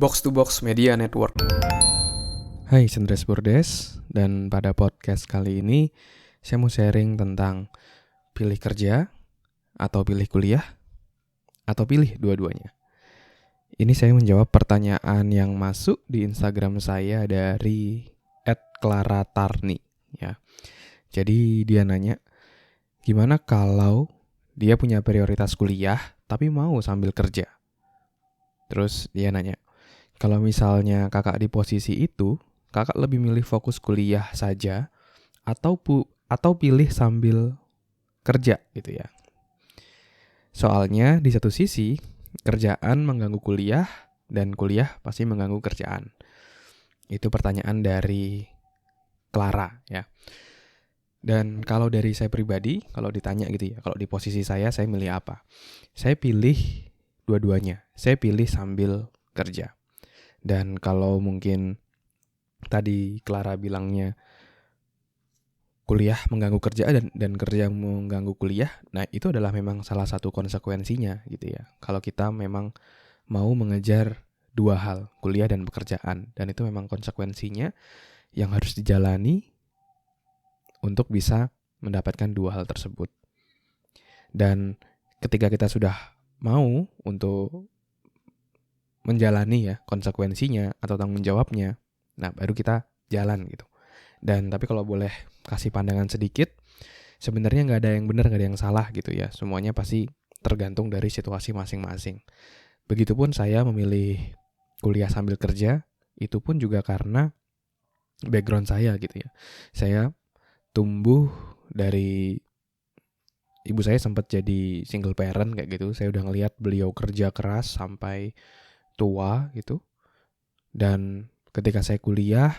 Box to Box Media Network. Hai, Sendres Bordes, dan pada podcast kali ini saya mau sharing tentang pilih kerja atau pilih kuliah atau pilih dua-duanya. Ini saya menjawab pertanyaan yang masuk di Instagram saya dari @claratarni ya. Jadi dia nanya, gimana kalau dia punya prioritas kuliah tapi mau sambil kerja? Terus dia nanya, kalau misalnya kakak di posisi itu, kakak lebih milih fokus kuliah saja atau pilih sambil kerja gitu ya. Soalnya di satu sisi kerjaan mengganggu kuliah dan kuliah pasti mengganggu kerjaan. Itu pertanyaan dari Clara ya. Dan kalau dari saya pribadi, kalau ditanya gitu ya, kalau di posisi saya milih apa? Saya pilih dua-duanya. Saya pilih sambil kerja. Dan kalau mungkin tadi Clara bilangnya kuliah mengganggu kerja dan kerja mengganggu kuliah, nah itu adalah memang salah satu konsekuensinya gitu ya. Kalau kita memang mau mengejar dua hal, kuliah dan pekerjaan, dan itu memang konsekuensinya yang harus dijalani untuk bisa mendapatkan dua hal tersebut. Dan ketika kita sudah mau untuk menjalani ya konsekuensinya atau tanggung jawabnya, nah baru kita jalan gitu. Dan tapi kalau boleh kasih pandangan sedikit, sebenarnya nggak ada yang benar, nggak ada yang salah gitu ya. Semuanya pasti tergantung dari situasi masing-masing. Begitupun saya memilih kuliah sambil kerja, itu pun juga karena background saya gitu ya. Saya tumbuh dari ibu saya sempat jadi single parent kayak gitu. Saya udah ngelihat beliau kerja keras sampai tua gitu. Dan ketika saya kuliah,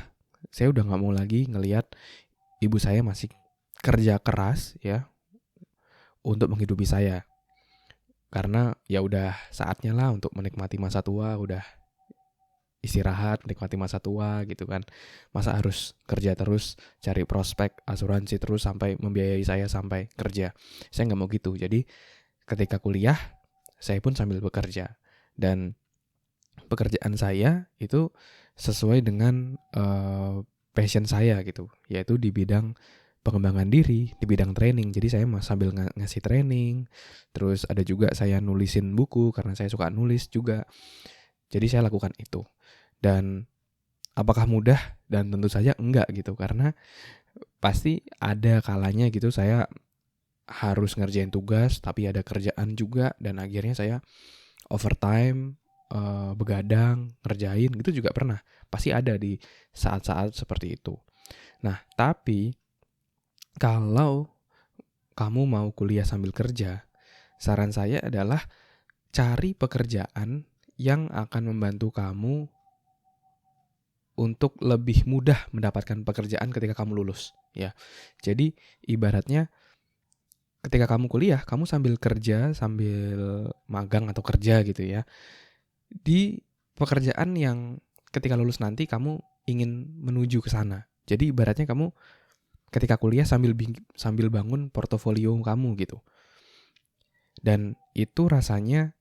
saya udah nggak mau lagi ngelihat ibu saya masih kerja keras ya untuk menghidupi saya. Karena ya udah saatnya lah untuk menikmati masa tua, udah istirahat, menikmati masa tua gitu kan. Masa harus kerja terus, cari prospek, asuransi terus sampai membiayai saya sampai kerja. Saya nggak mau gitu. Jadi ketika kuliah, saya pun sambil bekerja. Dan pekerjaan saya itu sesuai dengan passion saya gitu, yaitu di bidang pengembangan diri, di bidang training. Jadi saya sambil ngasih training, terus ada juga saya nulisin buku karena saya suka nulis juga. Jadi saya lakukan itu. Dan apakah mudah? Dan tentu saja enggak gitu, karena pasti ada kalanya gitu saya harus ngerjain tugas, tapi ada kerjaan juga, dan akhirnya saya overtime, begadang, ngerjain gitu juga pernah. Pasti ada di saat-saat seperti itu. Nah, tapi kalau kamu mau kuliah sambil kerja, saran saya adalah cari pekerjaan yang akan membantu kamu untuk lebih mudah mendapatkan pekerjaan ketika kamu lulus, ya. Jadi ibaratnya ketika kamu kuliah, kamu sambil kerja, sambil magang atau kerja gitu ya, di pekerjaan yang ketika lulus nanti kamu ingin menuju ke sana. Jadi ibaratnya kamu ketika kuliah sambil bangun portofolio kamu gitu. Dan itu rasanya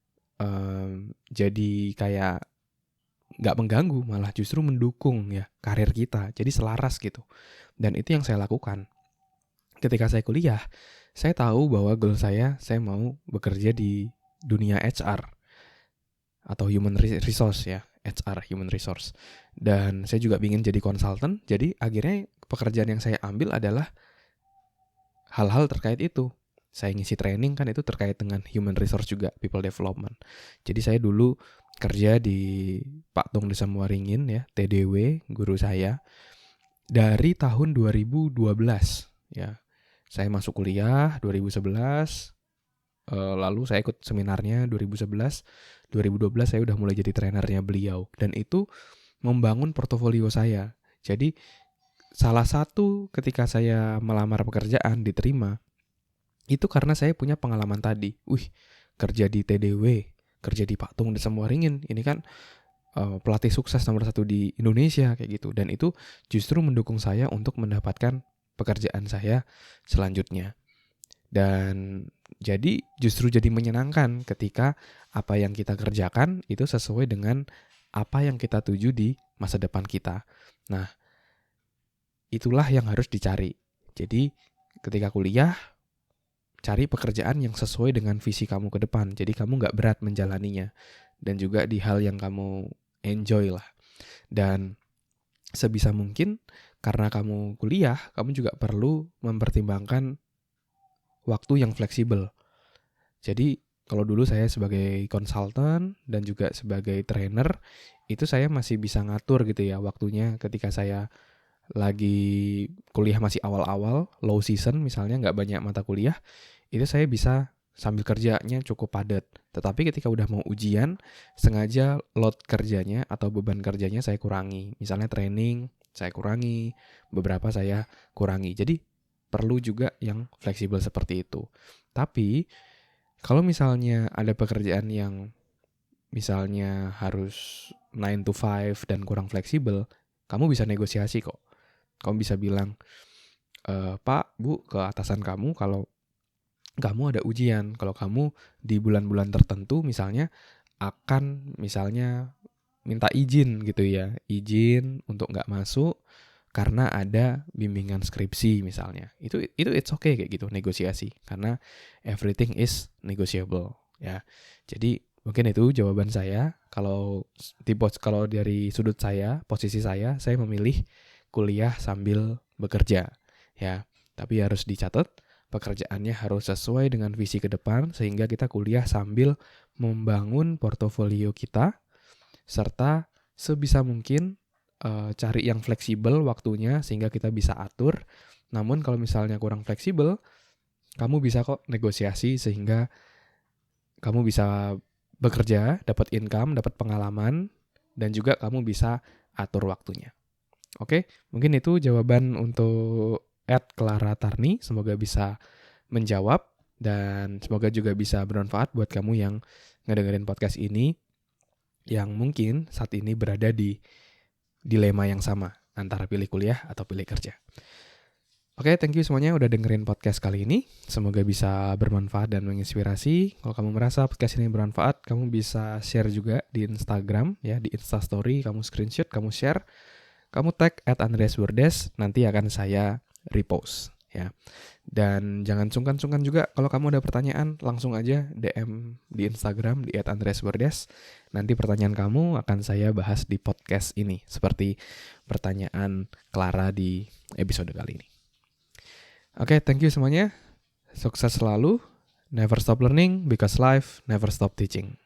jadi kayak nggak mengganggu, malah justru mendukung ya karir kita. Jadi selaras gitu. Dan itu yang saya lakukan. Ketika saya kuliah, saya tahu bahwa goal saya mau bekerja di dunia HR atau human resource ya, HR, human resource. Dan saya juga ingin jadi konsultan. Jadi akhirnya pekerjaan yang saya ambil adalah hal-hal terkait itu. Saya ngisi training kan itu terkait dengan human resource juga, people development. Jadi saya dulu kerja di Pak Tung Desa Muaringin ya, TDW, guru saya. Dari tahun 2012 ya. Saya masuk kuliah 2011, lalu saya ikut seminarnya 2011, 2012 saya udah mulai jadi trainernya beliau. Dan itu membangun portofolio saya. Jadi salah satu ketika saya melamar pekerjaan diterima, itu karena saya punya pengalaman tadi. Kerja di TDW, kerja di Pak Tung Desa Muaringin, ini kan pelatih sukses nomor 1 di Indonesia kayak gitu. Dan itu justru mendukung saya untuk mendapatkan pekerjaan saya selanjutnya. Dan jadi justru jadi menyenangkan ketika apa yang kita kerjakan itu sesuai dengan apa yang kita tuju di masa depan kita. Nah, itulah yang harus dicari. Jadi, ketika kuliah, cari pekerjaan yang sesuai dengan visi kamu ke depan. Jadi, kamu nggak berat menjalaninya. Dan juga di hal yang kamu enjoy lah. Dan sebisa mungkin, karena kamu kuliah, kamu juga perlu mempertimbangkan waktu yang fleksibel. Jadi, kalau dulu saya sebagai konsultan dan juga sebagai trainer, itu saya masih bisa ngatur gitu ya waktunya ketika saya lagi kuliah masih awal-awal, low season misalnya nggak banyak mata kuliah, itu saya bisa sambil kerjanya cukup padat. Tetapi ketika udah mau ujian, sengaja load kerjanya atau beban kerjanya saya kurangi. Misalnya training, saya kurangi, beberapa saya kurangi. Jadi perlu juga yang fleksibel seperti itu. Tapi kalau misalnya ada pekerjaan yang misalnya harus 9 to 5 dan kurang fleksibel, kamu bisa negosiasi kok. Kamu bisa bilang, Pak, Bu, ke atasan kamu kalau kamu ada ujian. Kalau kamu di bulan-bulan tertentu misalnya akan misalnya minta izin gitu ya. Izin untuk nggak masuk karena ada bimbingan skripsi misalnya. Itu it's okay kayak gitu, negosiasi. Karena everything is negotiable ya. Jadi mungkin itu jawaban saya. Kalau dari sudut saya, posisi saya memilih kuliah sambil bekerja ya. Tapi harus dicatat, pekerjaannya harus sesuai dengan visi ke depan sehingga kita kuliah sambil membangun portofolio kita serta sebisa mungkin cari yang fleksibel waktunya sehingga kita bisa atur. Namun kalau misalnya kurang fleksibel, kamu bisa kok negosiasi sehingga kamu bisa bekerja, dapat income, dapat pengalaman, dan juga kamu bisa atur waktunya. Oke, mungkin itu jawaban untuk @Clara Tarni. Semoga bisa menjawab dan semoga juga bisa bermanfaat buat kamu yang ngedengerin podcast ini yang mungkin saat ini berada di dilema yang sama antara pilih kuliah atau pilih kerja. Oke, thank you semuanya udah dengerin podcast kali ini. Semoga bisa bermanfaat dan menginspirasi. Kalau kamu merasa podcast ini bermanfaat, kamu bisa share juga di Instagram ya, di Instastory, kamu screenshot, kamu share, kamu tag @andreasburdes, nanti akan saya repost ya. Dan jangan sungkan-sungkan juga kalau kamu ada pertanyaan, langsung aja DM di Instagram di @andreasburdes. Nanti pertanyaan kamu akan saya bahas di podcast ini, seperti pertanyaan Clara di episode kali ini. Oke, thank you semuanya. Sukses selalu. Never stop learning because life never stop teaching.